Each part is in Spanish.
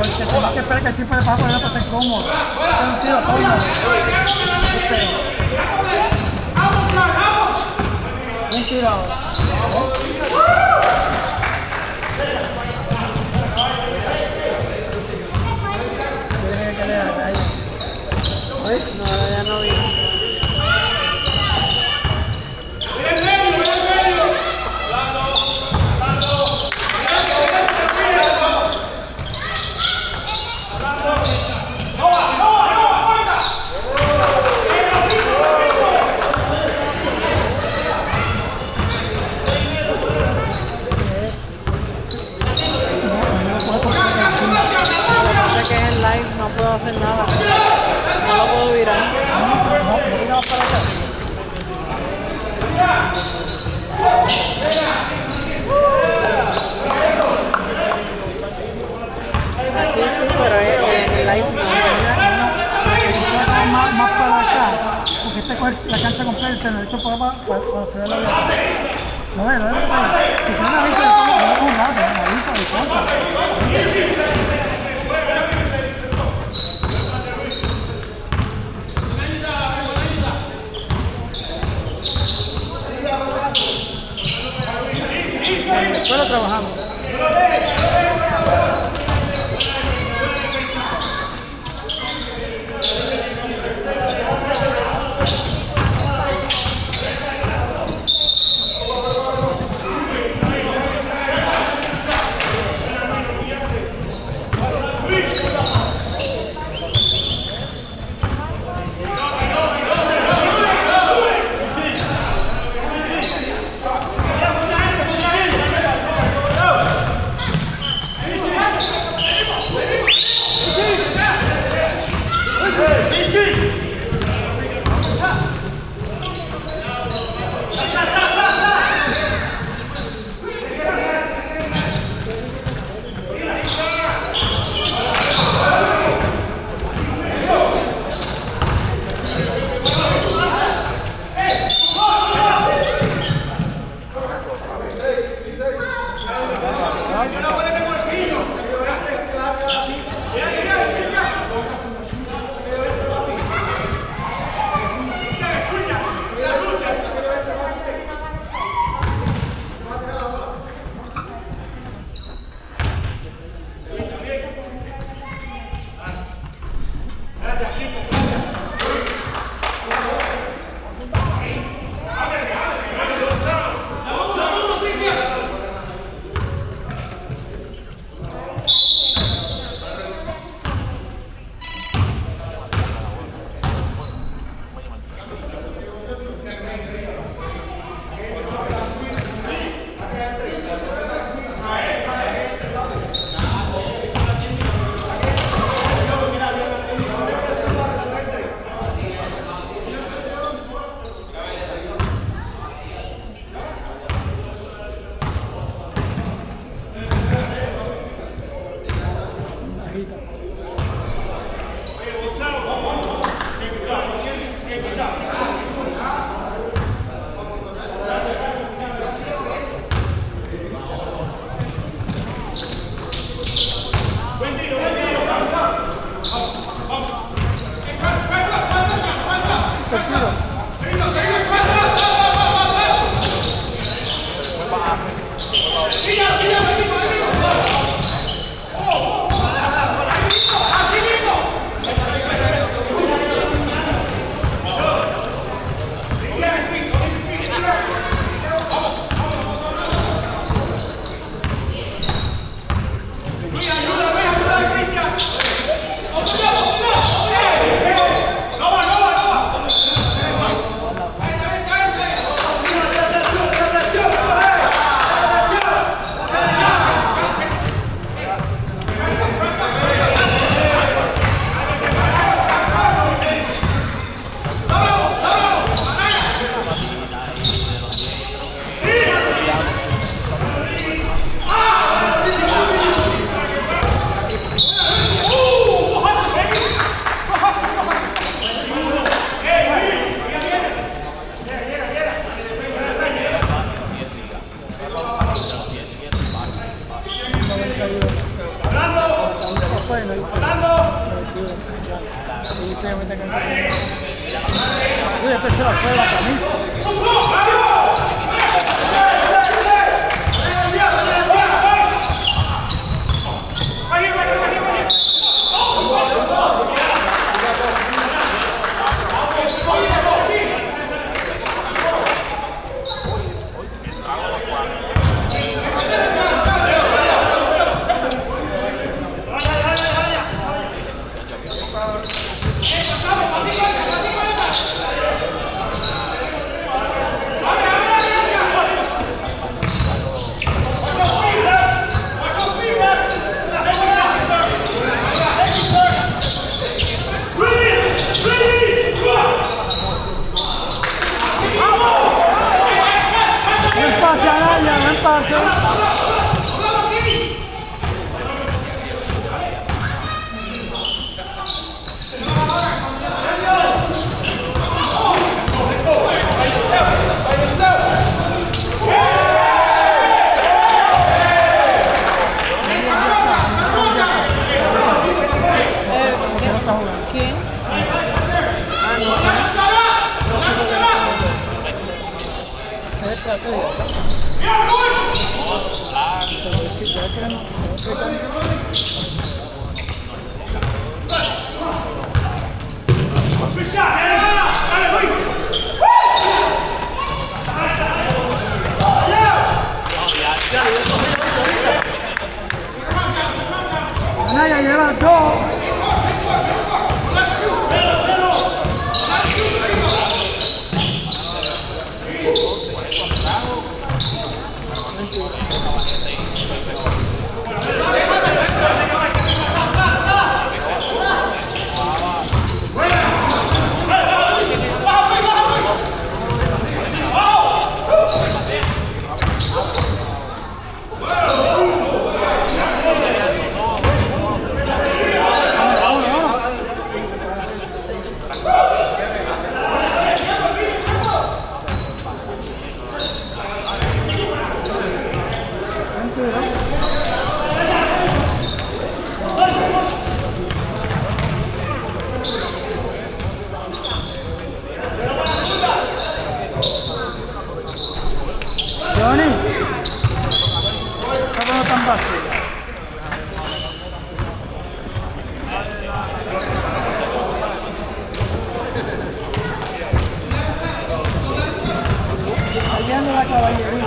porque tenemos que esperar que el tipo de paso no esté cómodo. Es un tiro cómodo. Un tiro ahora. No, ya no vi. No puedo hacer nada, no lo puedo virar. Aquí sí, pero en el live no. Más para acá, porque este coge la cancha completa, te lo he dicho para se ve la vida. No ve, si tiene una vista, no es un lado, una vista de concha. Bueno, trabajamos. Y usted me mete cancha. Uy, este se la fue la camisa. Buen pase a Araya, buen pase. ¿Quién? Araya lleva dos. Johnny, ¿cómo tan fácil? Allá anda la caballería.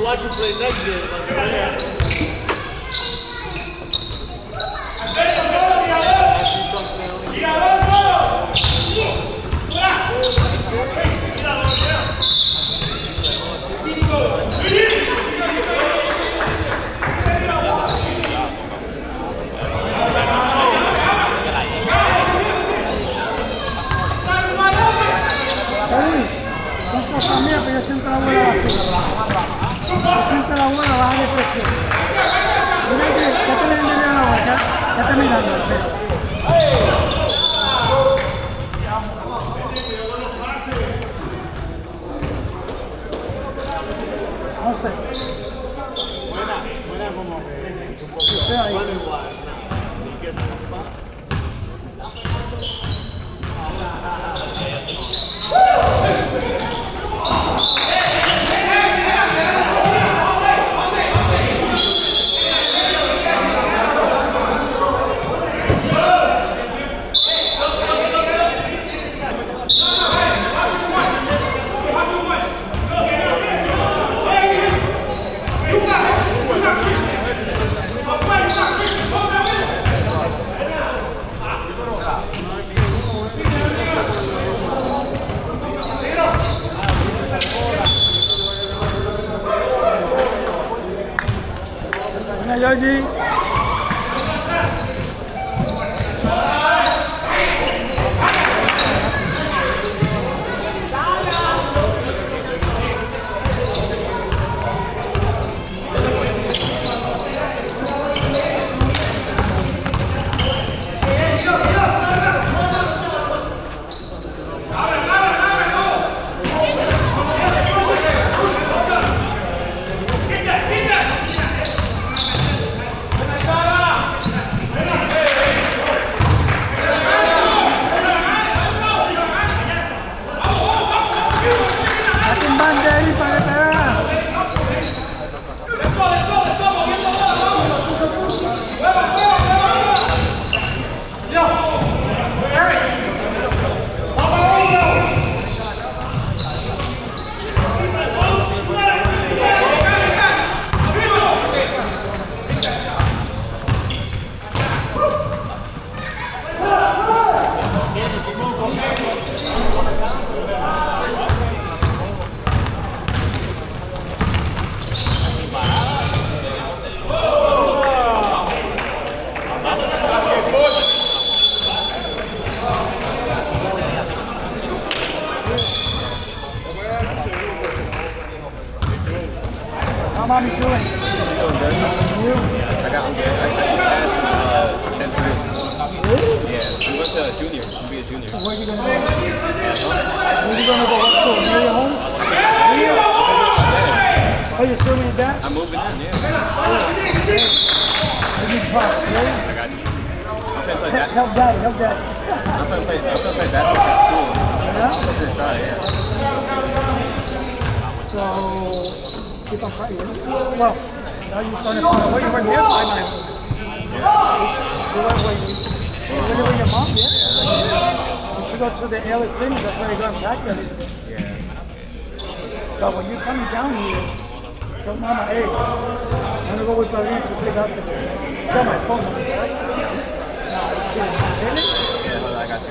Watch him play next game. Son cosas mías, pero yo siempre la voy a hacer. Yo siempre la voy a bajar de precio. Mira que ya te le vendí la hora, ya te mirando. No sé. Suena como que Sí, ahí. Georgie. Saquen banda ahí para que te vean. How mommy doing? Doing good. You? I got good. I passed 10th grade. Really? Yeah, we went to junior. We'll be a junior. Where are you gonna go? Where are you gonna go? What school? Near your home? Here? Oh, you're still in that? I'm moving in, yeah. You need try, really? I got you. I'm gonna play that. Help daddy, help daddy. I'm gonna play basketball at school. Yeah? I'm gonna try, yeah. So, keep on fighting. Well, now you're starting to find. Well, you were here 5 miles. You went where you live with your mom, yeah? You should go to the LA thing, that's where you're going back there. Yeah. So when you're coming down here, tell mama, hey, I'm gonna go with Paulina to play basketball. Tell my phone number, right? Really? Yeah, hold on, I got you.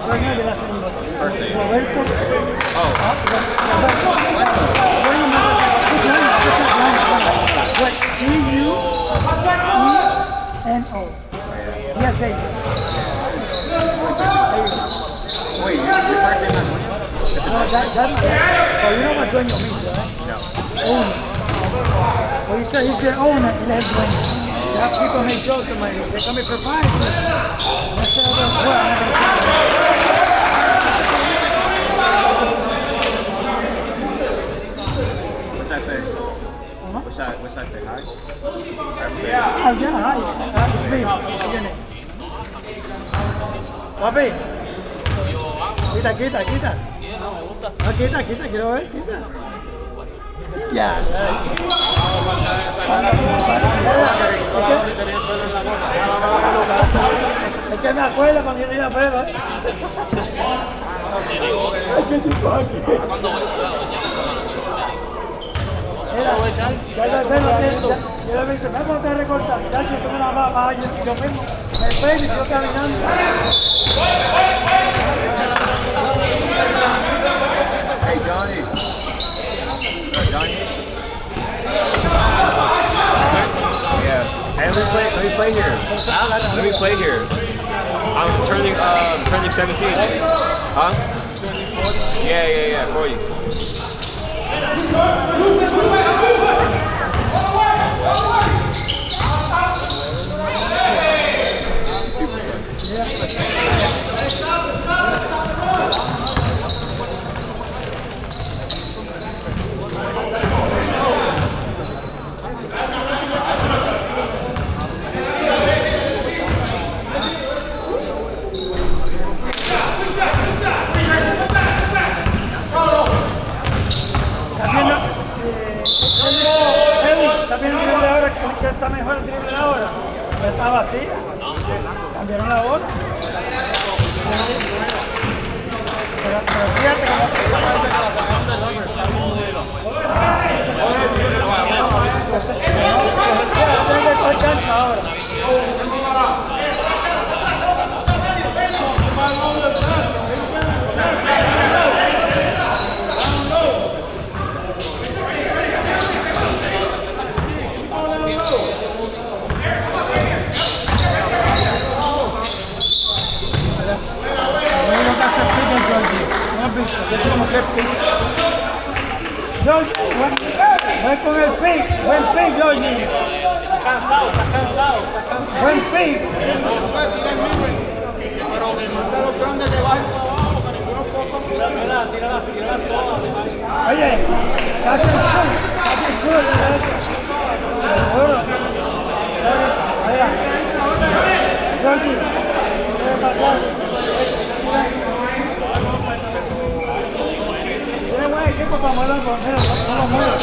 Right here. First name. Oh, E-U-E-N-O. Yes, baby. wait, your first name is William? Well, you know what dueño means, right? No. Owner. Well, he said he's the owner, and that's dueño. Yeah, people make jokes of mine. They come in for fine. I said, well, I'm not going to What should I say? What should I say? Hi? Ah, yeah, hi. It's me. What's your name? Papi. Quita. No, quita, quiero ver, quita. Ya. Es que me acuerdo cuando yo tenía pelo, ¿eh? Ay, qué tipo aquí. Mira, ya el pelo, ya me dice, vamos a recortar. Ya que tú me la vas a yo mismo. Me peino y yo caminando. Hey, Johnny. Johnny? Yeah. Hey, let me play here. Let me play here. I'm turning 17. Huh? Yeah, for you. También el drible ahora, que está mejor el drible ahora. Ya está vacía. Cambiaron la bola. Pero fíjate cómo hay cancha ahora. Georgie, voy con el pick, buen pick, Georgie. Está cansado. Buen pick. Pero me manda a los grandes que bajen para abajo, que ninguno puede. Tírala todas. Oye, hace el sur de la derecha. Seguro. Allá. Georgie, ¿qué va a pasar? Tiene buen equipo para mover el portero, no lo mueve.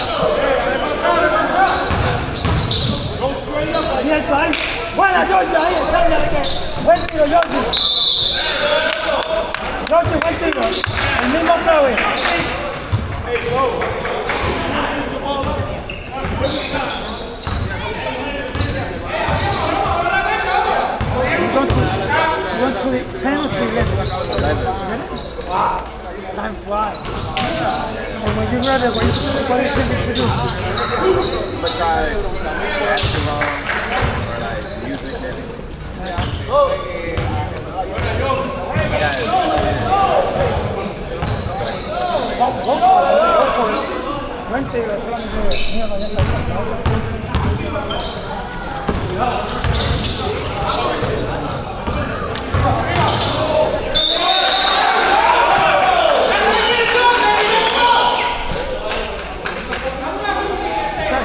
Abierto ahí. Buena, Georgie, ahí está. Buen tiro, Georgie. Georgie, buen tiro. El mismo otra vez. You want to 10 or 11? Wow, time flies. And when you're ready, what do you think you should do? But try basketball or like music maybe. Go for it. Buen tiro, solamente mira, ya está.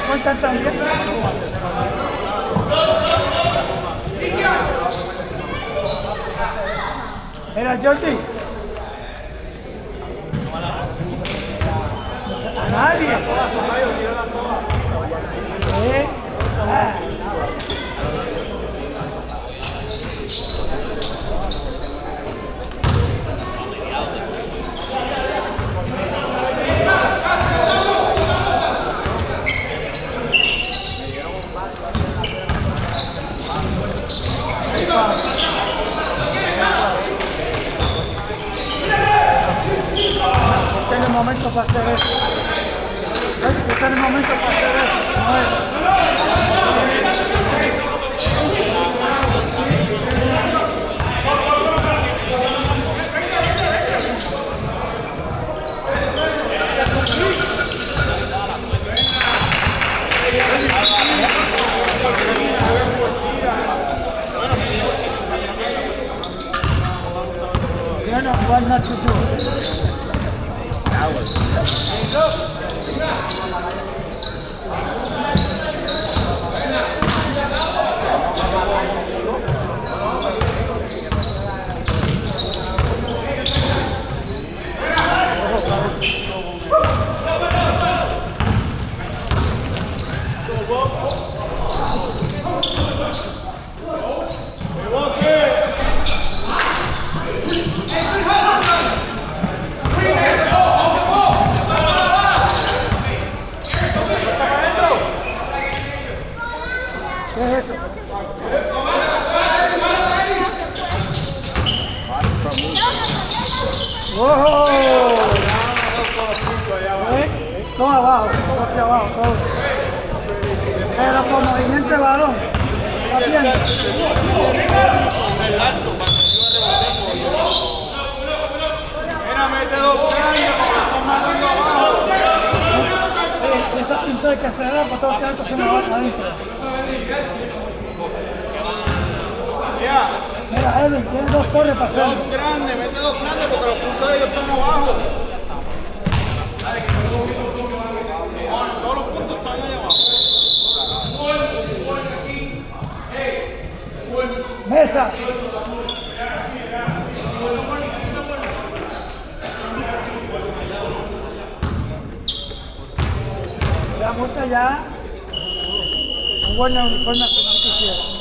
¿Cuántas también? Era Georgie. A nadie. Este es el momento para hacer eso. Este es el momento para hacer eso. Bueno, what not to do? ¿Qué es eso? ¡Oh! Todo abajo, todo hacia abajo, todo. Pero con movimiento de balón. ¿Está bien? Mira, mete dos grandes porque están matando abajo. Esa pintura hay que acelerar para todo que alto se me va adentro. Ya, Mira, Edwin, tiene dos torres para hacerlo. dos grandes, mete dos grandes porque los puntos de ellos están abajo. Todos los puntos están ahí abajo. Mesa. La multa ya. Un buen uniforme que no quisiera.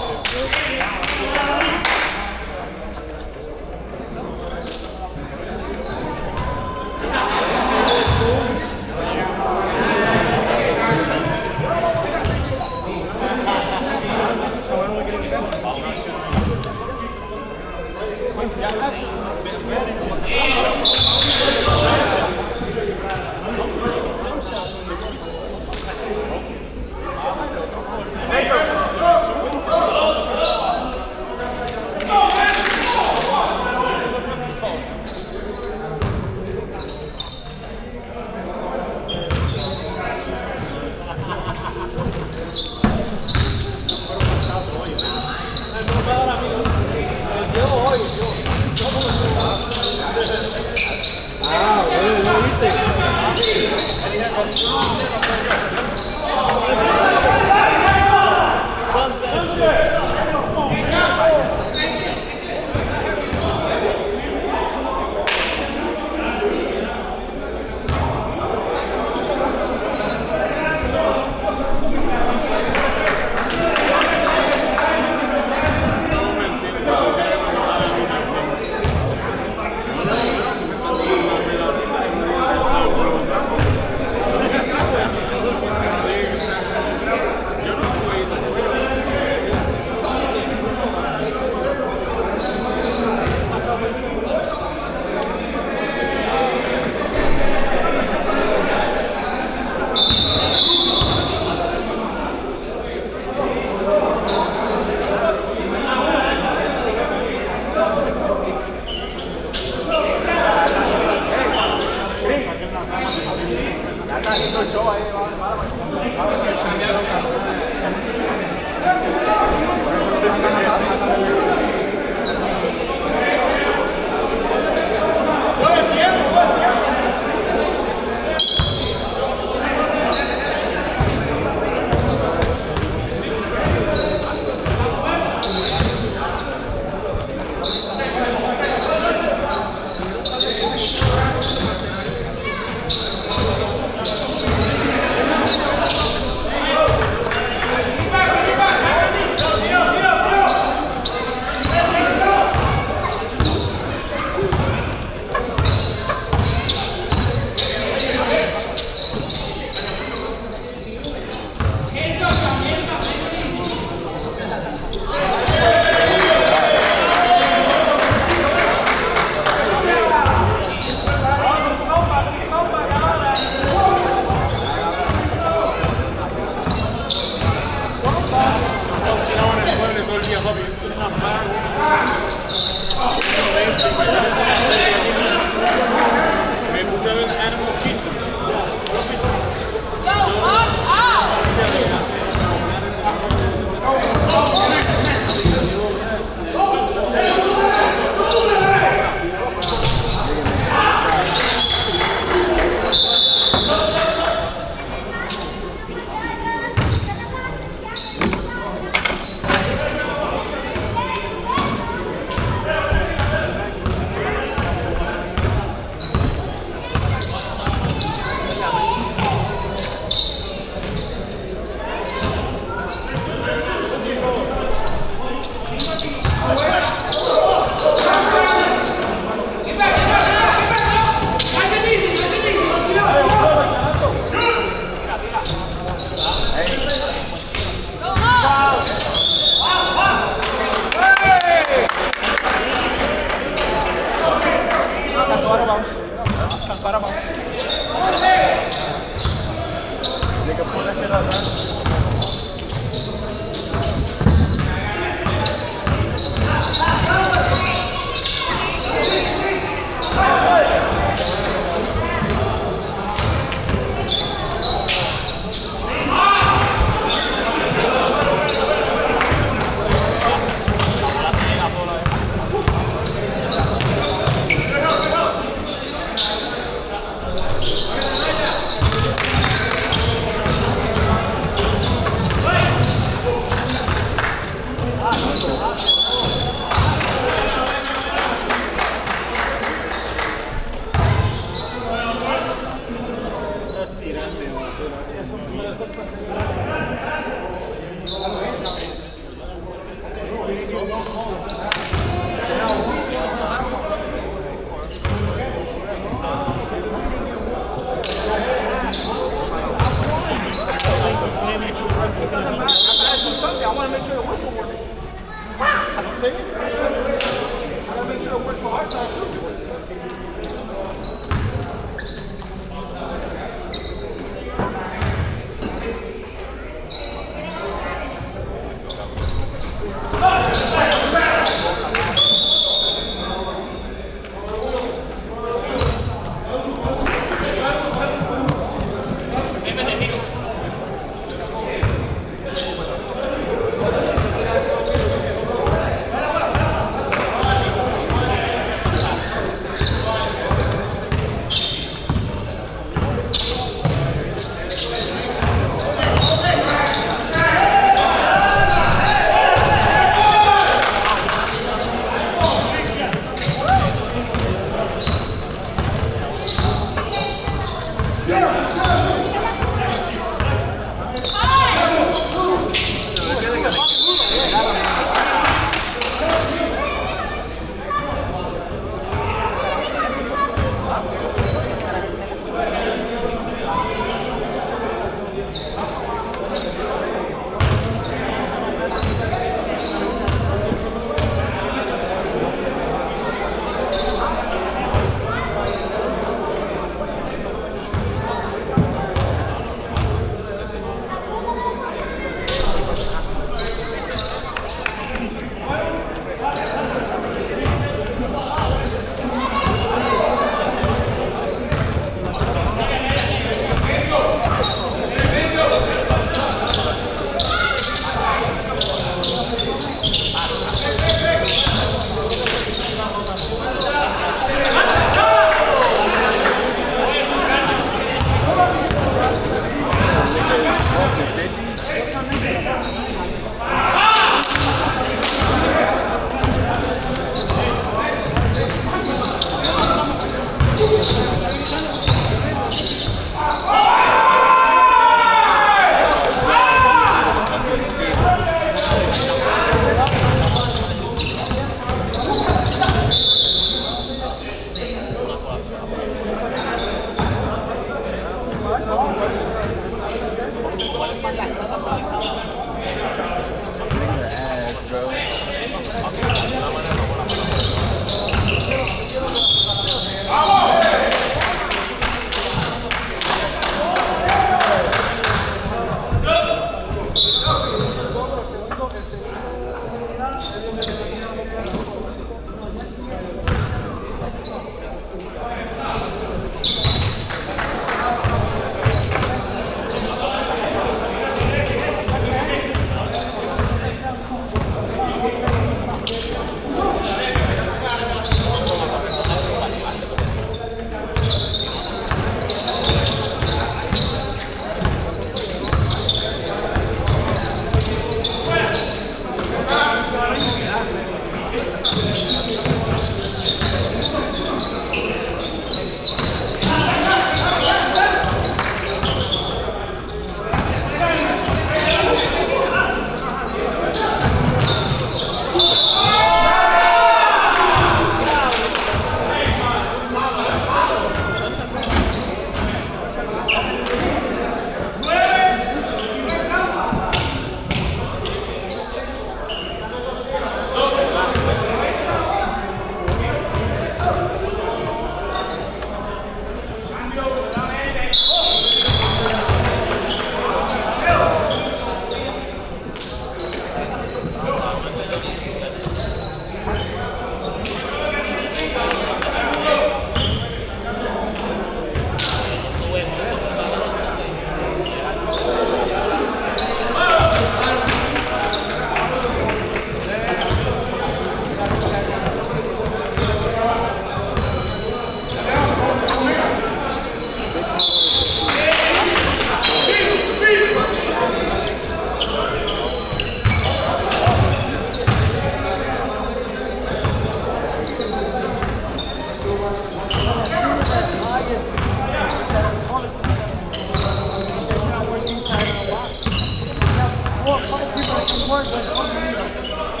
Four people that can work with